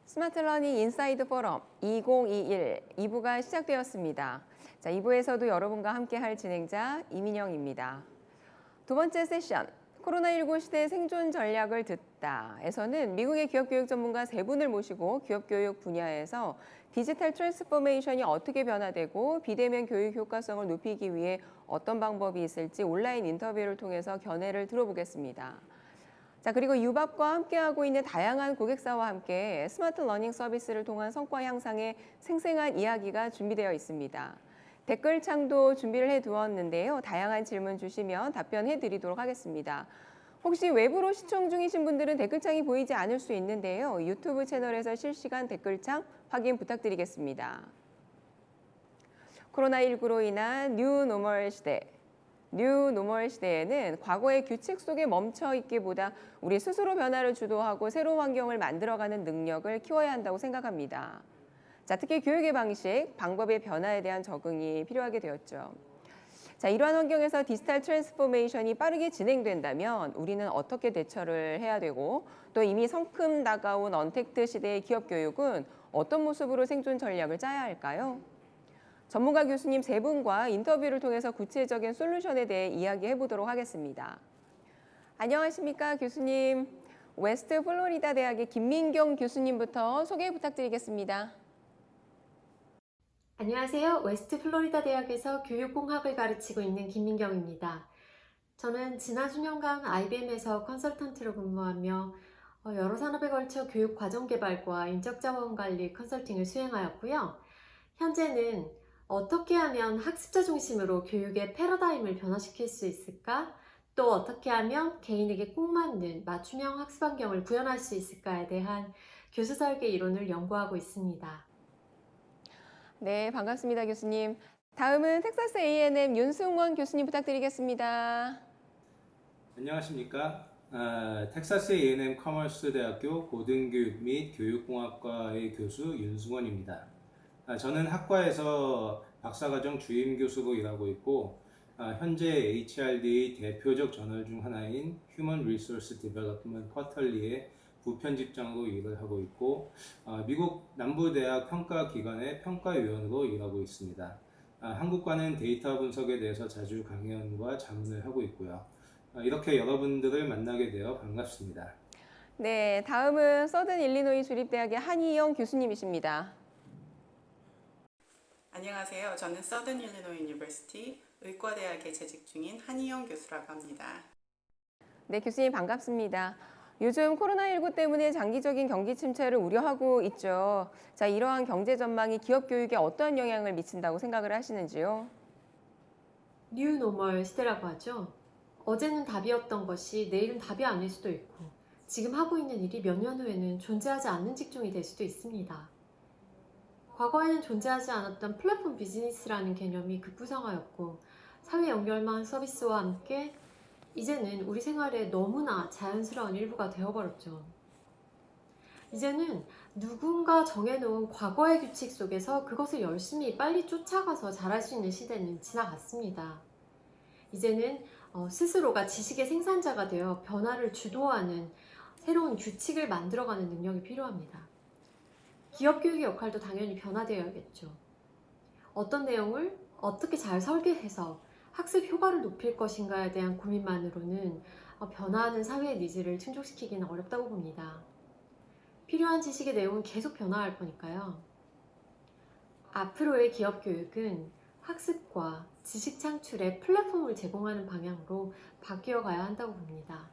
스마트 러닝 인사이드 포럼 2021 2부가 시작되었습니다. 자, 2부에서도 여러분과 함께 할 진행자 이민영입니다. 두 번째 세션, 코로나19 시대 생존 전략을 듣다에서는 미국의 기업교육 전문가 세 분을 모시고 기업교육 분야에서 디지털 트랜스포메이션이 어떻게 변화되고 비대면 교육 효과성을 높이기 위해 어떤 방법이 있을지 온라인 인터뷰를 통해서 견해를 들어보겠습니다. 자, 그리고 유밥과 함께하고 있는 다양한 고객사와 함께 스마트 러닝 서비스를 통한 성과 향상에 생생한 이야기가 준비되어 있습니다. 댓글창도 준비를 해두었는데요. 다양한 질문 주시면 답변해 드리도록 하겠습니다. 혹시 외부로 시청 중이신 분들은 댓글창이 보이지 않을 수 있는데요. 유튜브 채널에서 실시간 댓글창 확인 부탁드리겠습니다. 코로나19로 인한 뉴 노멀 시대. 뉴 노멀 시대에는 과거의 규칙 속에 멈춰 있기보다 우리 스스로 변화를 주도하고 새로운 환경을 만들어가는 능력을 키워야 한다고 생각합니다. 자, 특히 교육의 방식, 방법의 변화에 대한 적응이 필요하게 되었죠. 자, 이러한 환경에서 디지털 트랜스포메이션이 빠르게 진행된다면 우리는 어떻게 대처를 해야 되고 또 이미 성큼 다가온 언택트 시대의 기업 교육은 어떤 모습으로 생존 전략을 짜야 할까요? 전문가 교수님 세 분과 인터뷰를 통해서 구체적인 솔루션에 대해 이야기해 보도록 하겠습니다. 안녕하십니까, 교수님. 웨스트 플로리다 대학의 김민경 교수님부터 소개 부탁드리겠습니다. 안녕하세요. 웨스트 플로리다 대학에서 교육공학을 가르치고 있는 김민경입니다. 저는 지난 수년간 IBM에서 컨설턴트로 근무하며 여러 산업에 걸쳐 교육 과정 개발과 인적자원 관리 컨설팅을 수행하였고요. 현재는 어떻게 하면 학습자 중심으로 교육의 패러다임을 변화시킬 수 있을까? 또 어떻게 하면 개인에게 꼭 맞는 맞춤형 학습 환경을 구현할 수 있을까에 대한 교수 설계 이론을 연구하고 있습니다. 네, 반갑습니다, 교수님. 다음은 텍사스 A&M 윤승원 교수님 부탁드리겠습니다. 안녕하십니까. 텍사스 A&M 커머스 대학교 고등교육 및 교육공학과의 교수 윤승원입니다. 저는 학과에서 박사과정 주임 교수로 일하고 있고 현재 HRD의 대표적 저널 중 하나인 Human Resource Development Quarterly의 부편집장으로 일을 하고 있고 미국 남부대학 평가기관의 평가위원으로 일하고 있습니다. 한국과는 데이터 분석에 대해서 자주 강연과 자문을 하고 있고요. 이렇게 여러분들을 만나게 되어 반갑습니다. 네, 다음은 서든 일리노이 주립대학의 한희영 교수님이십니다. 안녕하세요. 저는 서든 일리노이 유니버시티 의과대학에 재직 중인 한희영 교수라고 합니다. 네, 교수님 반갑습니다. 요즘 코로나19 때문에 장기적인 경기 침체를 우려하고 있죠. 자, 이러한 경제 전망이 기업 교육에 어떤 영향을 미친다고 생각을 하시는지요? 뉴 노멀 시대라고 하죠. 어제는 답이었던 것이 내일은 답이 아닐 수도 있고 지금 하고 있는 일이 몇 년 후에는 존재하지 않는 직종이 될 수도 있습니다. 과거에는 존재하지 않았던 플랫폼 비즈니스라는 개념이 급부상하였고 사회 연결망 서비스와 함께 이제는 우리 생활의 너무나 자연스러운 일부가 되어버렸죠. 이제는 누군가 정해놓은 과거의 규칙 속에서 그것을 열심히 빨리 쫓아가서 잘할 수 있는 시대는 지나갔습니다. 이제는 스스로가 지식의 생산자가 되어 변화를 주도하는 새로운 규칙을 만들어가는 능력이 필요합니다. 기업 교육의 역할도 당연히 변화되어야겠죠. 어떤 내용을 어떻게 잘 설계해서 학습 효과를 높일 것인가에 대한 고민만으로는 변화하는 사회의 니즈를 충족시키기는 어렵다고 봅니다. 필요한 지식의 내용은 계속 변화할 거니까요. 앞으로의 기업 교육은 학습과 지식 창출의 플랫폼을 제공하는 방향으로 바뀌어 가야 한다고 봅니다.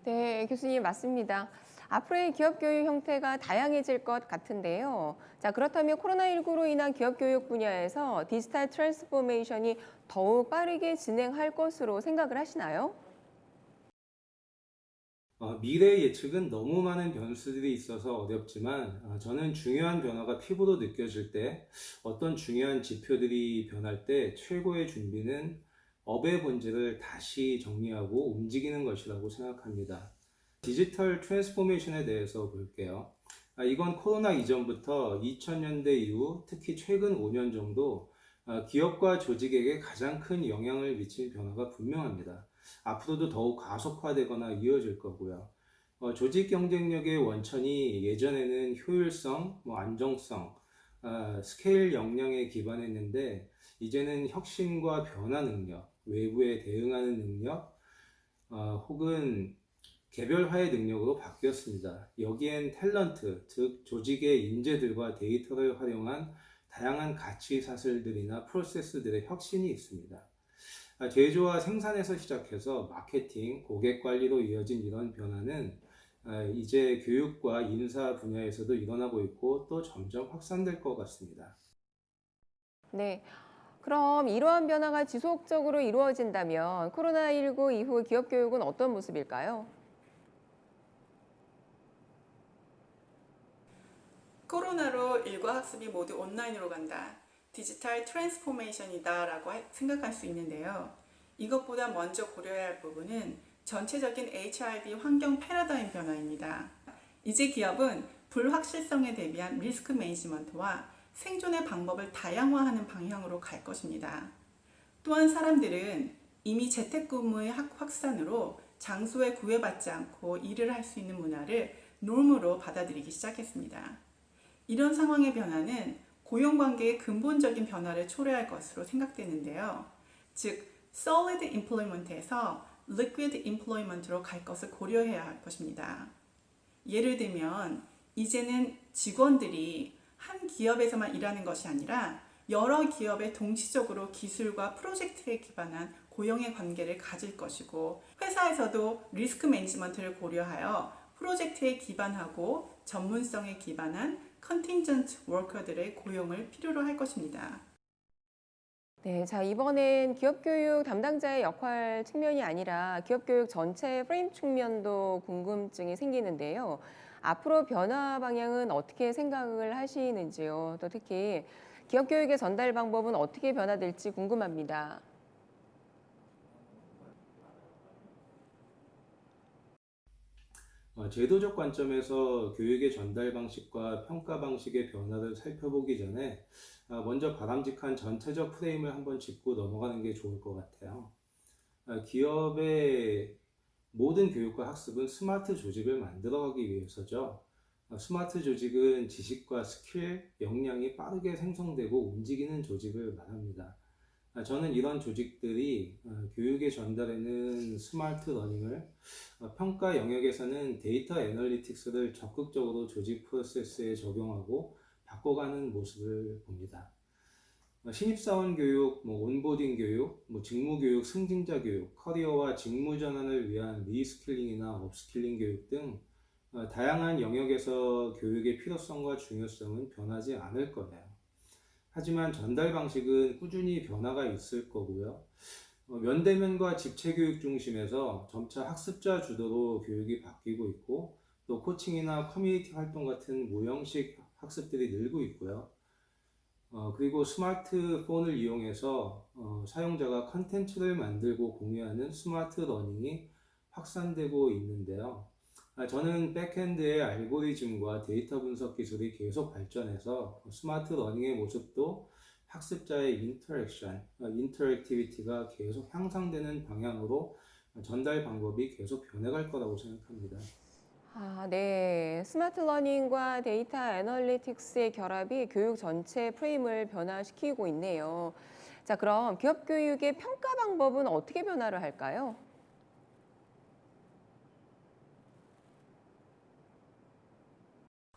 네, 교수님 맞습니다. 앞으로의 기업 교육 형태가 다양해질 것 같은데요. 자, 그렇다면 코로나19로 인한 기업 교육 분야에서 디지털 트랜스포메이션이 더욱 빠르게 진행할 것으로 생각을 하시나요? 미래 예측은 너무 많은 변수들이 있어서 어렵지만 저는 중요한 변화가 피부로 느껴질 때 어떤 중요한 지표들이 변할 때 최고의 준비는 업의 본질을 다시 정리하고 움직이는 것이라고 생각합니다. 디지털 트랜스포메이션에 대해서 볼게요. 이건 코로나 이전부터 2000년대 이후 특히 최근 5년 정도 기업과 조직에게 가장 큰 영향을 미친 변화가 분명합니다. 앞으로도 더욱 가속화되거나 이어질 거고요. 조직 경쟁력의 원천이 예전에는 효율성, 안정성, 스케일 역량에 기반했는데 이제는 혁신과 변화 능력, 외부에 대응하는 능력, 혹은 개별화의 능력으로 바뀌었습니다. 여기엔 탤런트, 즉 조직의 인재들과 데이터를 활용한 다양한 가치 사슬들이나 프로세스들의 혁신이 있습니다. 제조와 생산에서 시작해서 마케팅, 고객 관리로 이어진 이런 변화는 이제 교육과 인사 분야에서도 일어나고 있고 또 점점 확산될 것 같습니다. 네. 그럼 이러한 변화가 지속적으로 이루어진다면 코로나19 이후 기업 교육은 어떤 모습일까요? 코로나로 일과 학습이 모두 온라인으로 간다. 디지털 트랜스포메이션이다 라고 생각할 수 있는데요. 이것보다 먼저 고려해야 할 부분은 전체적인 HRD 환경 패러다임 변화입니다. 이제 기업은 불확실성에 대비한 리스크 매니지먼트와 생존의 방법을 다양화하는 방향으로 갈 것입니다. 또한 사람들은 이미 재택근무의 확산으로 장소에 구애받지 않고 일을 할 수 있는 문화를 놈으로 받아들이기 시작했습니다. 이런 상황의 변화는 고용관계의 근본적인 변화를 초래할 것으로 생각되는데요. 즉, solid employment에서 liquid employment로 갈 것을 고려해야 할 것입니다. 예를 들면 이제는 직원들이 한 기업에서만 일하는 것이 아니라 여러 기업에 동시적으로 기술과 프로젝트에 기반한 고용의 관계를 가질 것이고, 회사에서도 리스크 매니지먼트를 고려하여 프로젝트에 기반하고 전문성에 기반한 컨팅전트 워커들의 고용을 필요로 할 것입니다. 네, 자, 이번엔 기업 교육 담당자의 역할 측면이 아니라 기업 교육 전체 프레임 측면도 궁금증이 생기는데요. 앞으로 변화 방향은 어떻게 생각을 하시는지요? 또 특히 기업 교육의 전달 방법은 어떻게 변화될지 궁금합니다. 제도적 관점에서 교육의 전달 방식과 평가 방식의 변화를 살펴보기 전에 먼저 바람직한 전체적 프레임을 한번 짚고 넘어가는 게 좋을 것 같아요. 기업의 모든 교육과 학습은 스마트 조직을 만들어가기 위해서죠. 스마트 조직은 지식과 스킬, 역량이 빠르게 생성되고 움직이는 조직을 말합니다. 저는 이런 조직들이 교육의 전달에는 스마트 러닝을, 평가 영역에서는 데이터 애널리틱스를 적극적으로 조직 프로세스에 적용하고 바꿔가는 모습을 봅니다. 신입사원 교육, 온보딩 교육, 직무 교육, 승진자 교육, 커리어와 직무 전환을 위한 리스킬링이나 업스킬링 교육 등 다양한 영역에서 교육의 필요성과 중요성은 변하지 않을 거예요. 하지만 전달 방식은 꾸준히 변화가 있을 거고요. 면대면과 집체교육 중심에서 점차 학습자 주도로 교육이 바뀌고 있고, 또 코칭이나 커뮤니티 활동 같은 모형식 학습들이 늘고 있고요. 그리고 스마트폰을 이용해서 사용자가 컨텐츠를 만들고 공유하는 스마트 러닝이 확산되고 있는데요. 저는 백엔드의 알고리즘과 데이터 분석 기술이 계속 발전해서 스마트 러닝의 모습도 학습자의 인터랙티비티가 계속 향상되는 방향으로 전달 방법이 계속 변해갈 거라고 생각합니다. 네. 스마트 러닝과 데이터 애널리틱스의 결합이 교육 전체 프레임을 변화시키고 있네요. 자, 그럼 기업 교육의 평가 방법은 어떻게 변화를 할까요?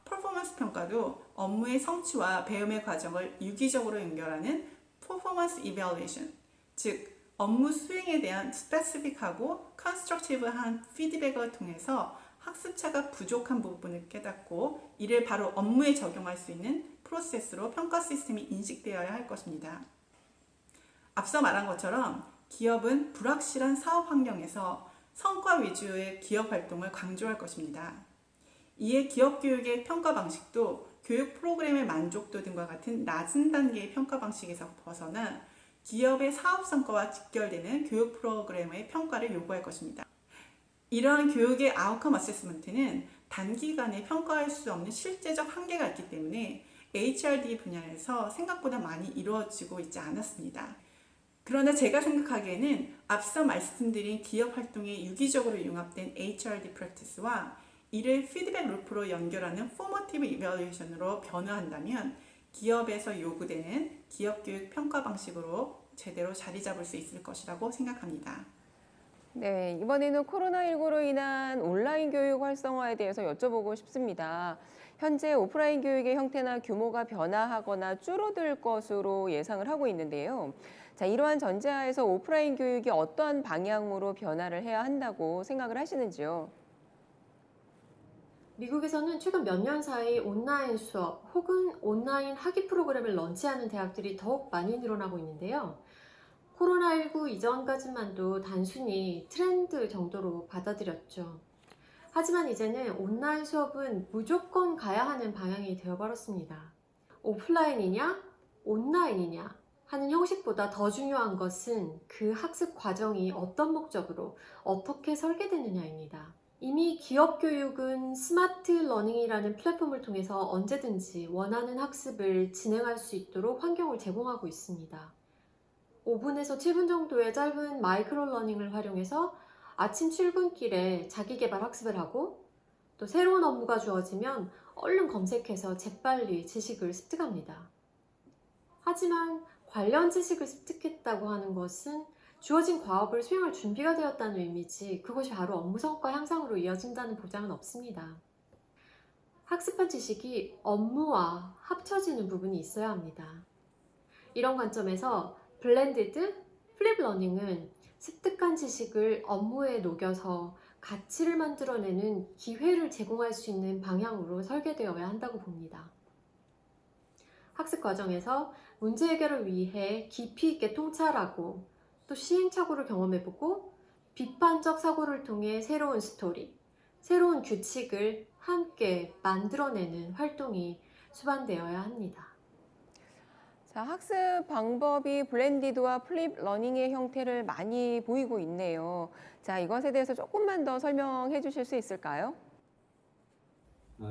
퍼포먼스 평가도 업무의 성취와 배움의 과정을 유기적으로 연결하는 퍼포먼스 이밸루에이션, 즉 업무 수행에 대한 스페시픽하고 컨스트럭티브한 피드백을 통해서 학습자가 부족한 부분을 깨닫고 이를 바로 업무에 적용할 수 있는 프로세스로 평가 시스템이 인식되어야 할 것입니다. 앞서 말한 것처럼 기업은 불확실한 사업 환경에서 성과 위주의 기업 활동을 강조할 것입니다. 이에 기업 교육의 평가 방식도 교육 프로그램의 만족도 등과 같은 낮은 단계의 평가 방식에서 벗어나 기업의 사업 성과와 직결되는 교육 프로그램의 평가를 요구할 것입니다. 이러한 교육의 아웃컴 어세스먼트는 단기간에 평가할 수 없는 실제적 한계가 있기 때문에 HRD 분야에서 생각보다 많이 이루어지고 있지 않았습니다. 그러나 제가 생각하기에는 앞서 말씀드린 기업 활동에 유기적으로 융합된 HRD 프랙티스와 이를 피드백 루프로 연결하는 포머티브 이밸루에이션으로 변화한다면 기업에서 요구되는 기업 교육 평가 방식으로 제대로 자리 잡을 수 있을 것이라고 생각합니다. 네, 이번에는 코로나19로 인한 온라인 교육 활성화에 대해서 여쭤보고 싶습니다. 현재 오프라인 교육의 형태나 규모가 변화하거나 줄어들 것으로 예상을 하고 있는데요. 자, 이러한 전제하에서 오프라인 교육이 어떠한 방향으로 변화를 해야 한다고 생각을 하시는지요? 미국에서는 최근 몇 년 사이 온라인 수업 혹은 온라인 학위 프로그램을 런치하는 대학들이 더욱 많이 늘어나고 있는데요. 코로나19 이전까지만도 단순히 트렌드 정도로 받아들였죠. 하지만 이제는 온라인 수업은 무조건 가야 하는 방향이 되어버렸습니다. 오프라인이냐, 온라인이냐 하는 형식보다 더 중요한 것은 그 학습 과정이 어떤 목적으로 어떻게 설계되느냐입니다. 이미 기업 교육은 스마트 러닝이라는 플랫폼을 통해서 언제든지 원하는 학습을 진행할 수 있도록 환경을 제공하고 있습니다. 5분에서 7분 정도의 짧은 마이크로 러닝을 활용해서 아침 출근길에 자기계발 학습을 하고 또 새로운 업무가 주어지면 얼른 검색해서 재빨리 지식을 습득합니다. 하지만 관련 지식을 습득했다고 하는 것은 주어진 과업을 수행할 준비가 되었다는 의미지 그것이 바로 업무 성과 향상으로 이어진다는 보장은 없습니다. 학습한 지식이 업무와 합쳐지는 부분이 있어야 합니다. 이런 관점에서 블렌디드 플립 러닝은 습득한 지식을 업무에 녹여서 가치를 만들어내는 기회를 제공할 수 있는 방향으로 설계되어야 한다고 봅니다. 학습 과정에서 문제 해결을 위해 깊이 있게 통찰하고 또 시행착오를 경험해보고 비판적 사고를 통해 새로운 스토리, 새로운 규칙을 함께 만들어내는 활동이 수반되어야 합니다. 자, 학습 방법이 블렌디드와 플립 러닝의 형태를 많이 보이고 있네요. 자, 이것에 대해서 조금만 더 설명해 주실 수 있을까요?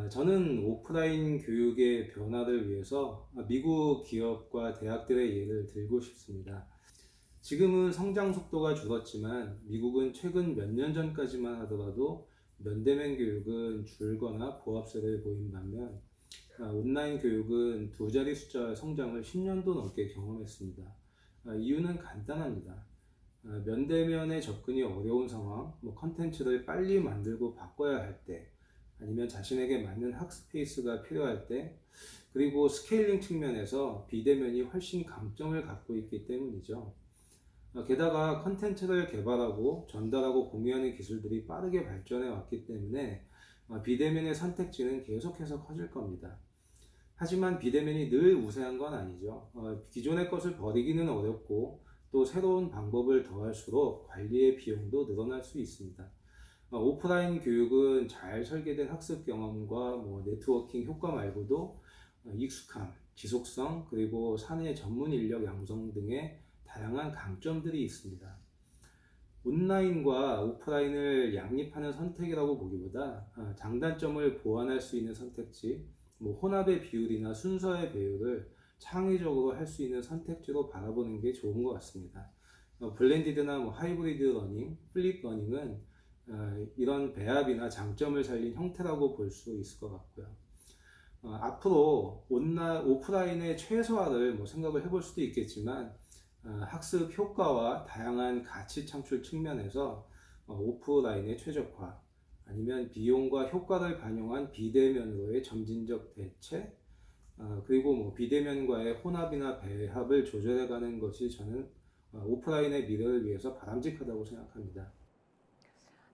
저는 오프라인 교육의 변화를 위해서 미국 기업과 대학들의 예를 들고 싶습니다. 지금은 성장 속도가 줄었지만 미국은 최근 몇 년 전까지만 하더라도 면대면 교육은 줄거나 보합세를 보인 반면 온라인 교육은 두 자리 숫자의 성장을 10년도 넘게 경험했습니다. 이유는 간단합니다. 면대면에 접근이 어려운 상황, 컨텐츠를 빨리 만들고 바꿔야 할 때, 아니면 자신에게 맞는 학습 페이스가 필요할 때, 그리고 스케일링 측면에서 비대면이 훨씬 강점을 갖고 있기 때문이죠. 게다가 컨텐츠를 개발하고 전달하고 공유하는 기술들이 빠르게 발전해 왔기 때문에 비대면의 선택지는 계속해서 커질 겁니다. 하지만 비대면이 늘 우세한 건 아니죠. 기존의 것을 버리기는 어렵고 또 새로운 방법을 더할수록 관리의 비용도 늘어날 수 있습니다. 오프라인 교육은 잘 설계된 학습 경험과 네트워킹 효과 말고도 익숙함, 지속성, 그리고 사내 전문 인력 양성 등의 다양한 강점들이 있습니다. 온라인과 오프라인을 양립하는 선택이라고 보기보다 장단점을 보완할 수 있는 선택지, 혼합의 비율이나 순서의 배열을 창의적으로 할 수 있는 선택지로 바라보는 게 좋은 것 같습니다. 블렌디드나 하이브리드 러닝, 플립 러닝은 이런 배합이나 장점을 살린 형태라고 볼 수 있을 것 같고요. 앞으로 오프라인의 최소화를 생각을 해볼 수도 있겠지만 학습 효과와 다양한 가치 창출 측면에서 오프라인의 최적화, 아니면 비용과 효과를 반영한 비대면으로의 점진적 대체, 그리고 비대면과의 혼합이나 배합을 조절해가는 것이 저는 오프라인의 미래를 위해서 바람직하다고 생각합니다.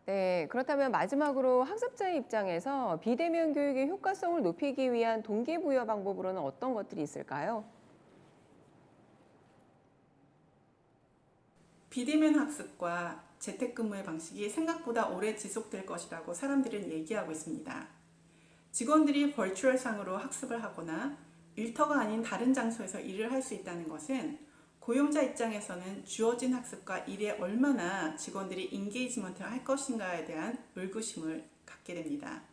네, 그렇다면 마지막으로 학습자의 입장에서 비대면 교육의 효과성을 높이기 위한 동기부여 방법으로는 어떤 것들이 있을까요? 비대면 학습과 재택근무의 방식이 생각보다 오래 지속될 것이라고 사람들은 얘기하고 있습니다. 직원들이 버추얼상으로 학습을 하거나 일터가 아닌 다른 장소에서 일을 할 수 있다는 것은 고용자 입장에서는 주어진 학습과 일에 얼마나 직원들이 인게이지먼트를 할 것인가에 대한 의구심을 갖게 됩니다.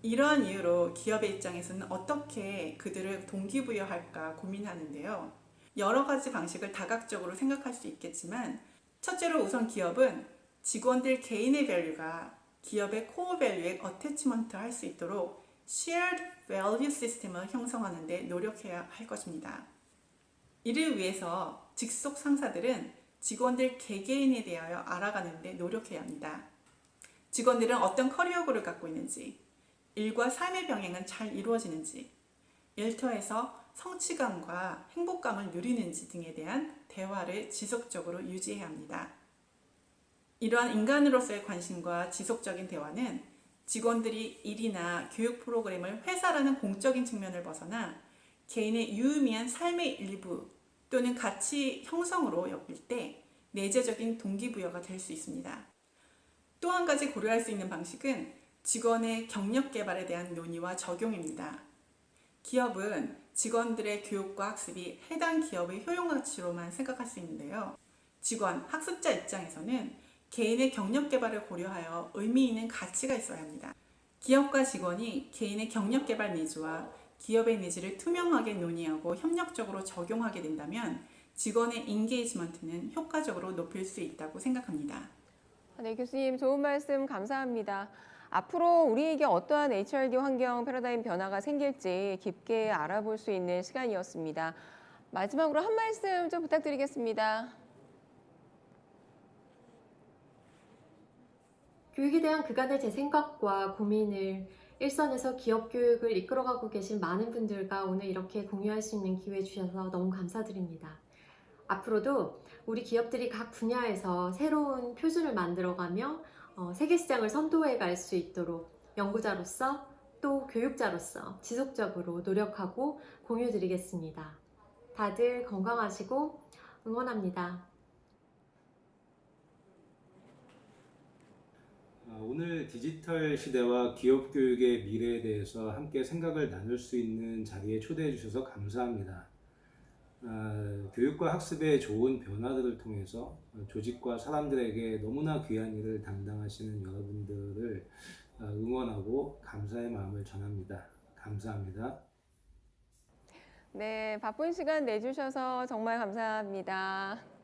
이러한 이유로 기업의 입장에서는 어떻게 그들을 동기부여할까 고민하는데요. 여러 가지 방식을 다각적으로 생각할 수 있겠지만 첫째로 우선 기업은 직원들 개인의 밸류가 기업의 코어 밸류에 어태치먼트 할 수 있도록 shared value 시스템을 형성하는 데 노력해야 할 것입니다. 이를 위해서 직속 상사들은 직원들 개개인에 대하여 알아가는 데 노력해야 합니다. 직원들은 어떤 커리어고를 갖고 있는지, 일과 삶의 병행은 잘 이루어지는지, 일터에서 성취감과 행복감을 누리는지 등에 대한 대화를 지속적으로 유지해야 합니다. 이러한 인간으로서의 관심과 지속적인 대화는 직원들이 일이나 교육 프로그램을 회사라는 공적인 측면을 벗어나 개인의 유의미한 삶의 일부 또는 가치 형성으로 여길 때 내재적인 동기부여가 될 수 있습니다. 또 한 가지 고려할 수 있는 방식은 직원의 경력 개발에 대한 논의와 적용입니다. 기업은 직원들의 교육과 학습이 해당 기업의 효용 가치로만 생각할 수 있는데요. 직원, 학습자 입장에서는 개인의 경력 개발을 고려하여 의미 있는 가치가 있어야 합니다. 기업과 직원이 개인의 경력 개발 니즈와 기업의 니즈를 투명하게 논의하고 협력적으로 적용하게 된다면 직원의 인게이지먼트는 효과적으로 높일 수 있다고 생각합니다. 네, 교수님 좋은 말씀 감사합니다. 앞으로 우리에게 어떠한 HRD 환경 패러다임 변화가 생길지 깊게 알아볼 수 있는 시간이었습니다. 마지막으로 한 말씀 좀 부탁드리겠습니다. 교육에 대한 그간의 제 생각과 고민을 일선에서 기업 교육을 이끌어가고 계신 많은 분들과 오늘 이렇게 공유할 수 있는 기회 주셔서 너무 감사드립니다. 앞으로도 우리 기업들이 각 분야에서 새로운 표준을 만들어가며 세계 시장을 선도해 갈 수 있도록 연구자로서 또 교육자로서 지속적으로 노력하고 공유드리겠습니다. 다들 건강하시고 응원합니다. 오늘 디지털 시대와 기업 교육의 미래에 대해서 함께 생각을 나눌 수 있는 자리에 초대해 주셔서 감사합니다. 교육과 학습의 좋은 변화들을 통해서 조직과 사람들에게 너무나 귀한 일을 담당하시는 여러분들을 응원하고 감사의 마음을 전합니다. 감사합니다. 네, 바쁜 시간 내주셔서 정말 감사합니다.